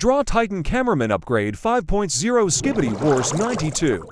Draw Titan Cameraman Upgrade 5.0 Skibidi Wars 92.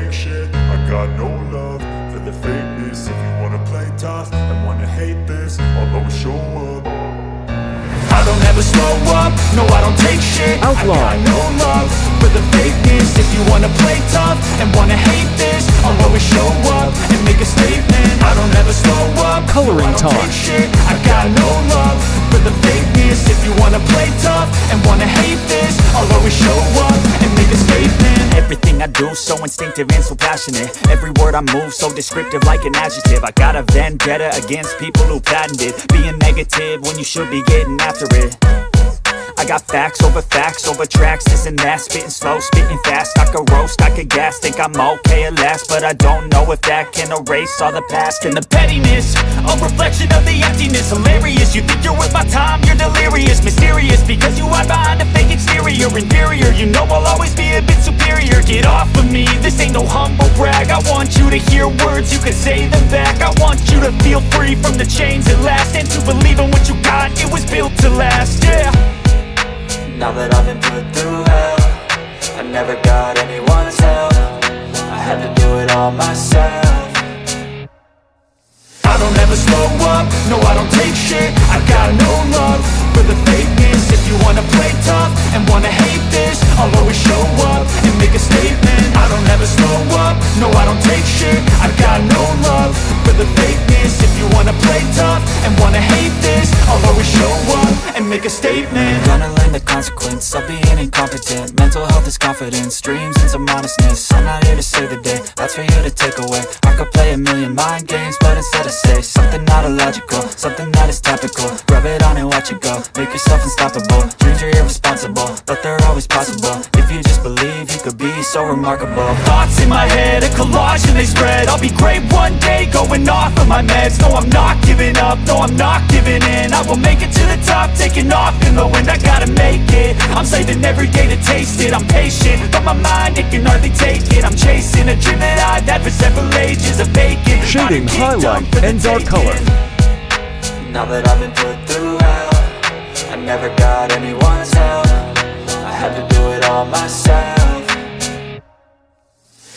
take shit. I got no love for the fakeness. If you wanna play tough and wanna hate this, I'll always show up. I don't ever slow up, no I don't take shit. Outlaw. I got no love for the fakeness. If you wanna play tough and wanna hate this, I'll always show up and make a statement. I don't ever slow up, Coloring no, I don't time. take shit. I got no love for the fakeness. If you wanna play tough and wanna hate this, I'll always show up and make a statement. Everything I do so instinctive and so passionate. Every word I move so descriptive like an adjective. I got a vendetta against people who patented being negative when you should be getting after it. I got facts over tracks, this and that. Spitting slow, spitting fast. I could roast, I could gas. Think I'm okay at last, but I don't know if that can erase all the past. And the pettiness, a reflection of the emptiness. Hilarious, you think you're worth my time, you're delirious. Mysterious, because you hide behind a fake exterior. Inferior, you know I'll always be a bit superior. Get off of me, this ain't no humble brag. I want you to hear words, you can say them back. I want you to feel free from the chains at last, and to believe in what you got, it was built to last, yeah. Now that I've been put through hell, I never got anyone's help. I had to do it all myself. I don't ever slow up, no I don't take shit. I got no love for the fakeness. If you wanna play tough and wanna hate this, I'll always show up and make a statement. I don't ever slow up, no I don't take shit. I got no love for the fakeness. If you wanna play tough and wanna hate this, I'll always show up and make a statement. Gonna learn the consequence of being incompetent. Mental health is confidence, dreams and some modestness. I'm not here to save the day, that's for you to take away. I could play a million mind games, but instead I say something not illogical, something that is topical. Rub it on and watch it go, make yourself unstoppable. Dreams are irresponsible, but they're always possible. If you just believe, you could be so remarkable. Thoughts in my head, a collage and they spread. I'll be great one day, going off of my meds. No, I'm not giving up, no, I'm not giving in. I will make it to the top, taking off in the wind. I gotta make it, I'm saving every day to taste it. I'm patient, but my mind, it can hardly take it. I'm chasing a dream that I've had for several ages. A vacant, Shading, not a kingdom highlight, for the and dark color. taking. Now that I've been put through hell, I never got anyone's help. I had to do it all myself.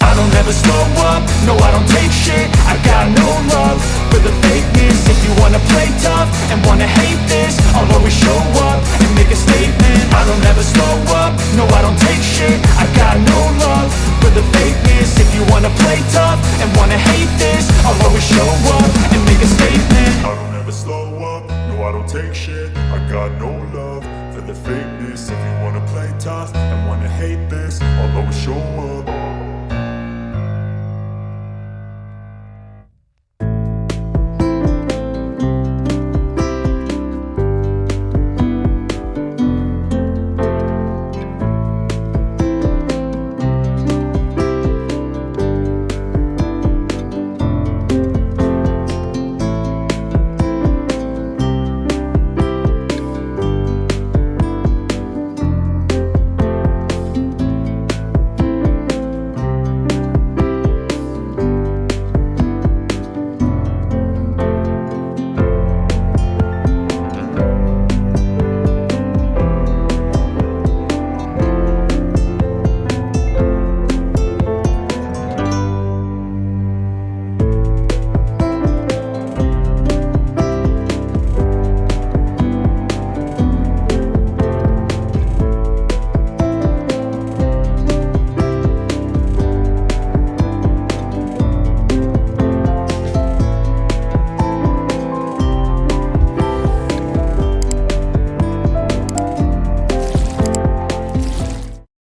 I don't ever slow up, no I don't take shit. I got no love for the fakeness. If you wanna play tough and wanna hate this, I'll always show up and make a statement. I don't ever slow up, no I don't take shit. I got no love for the fakeness. If you wanna play tough and wanna hate this, I'll always show up and make a statement. I don't ever slow up, no I don't take shit. I got no love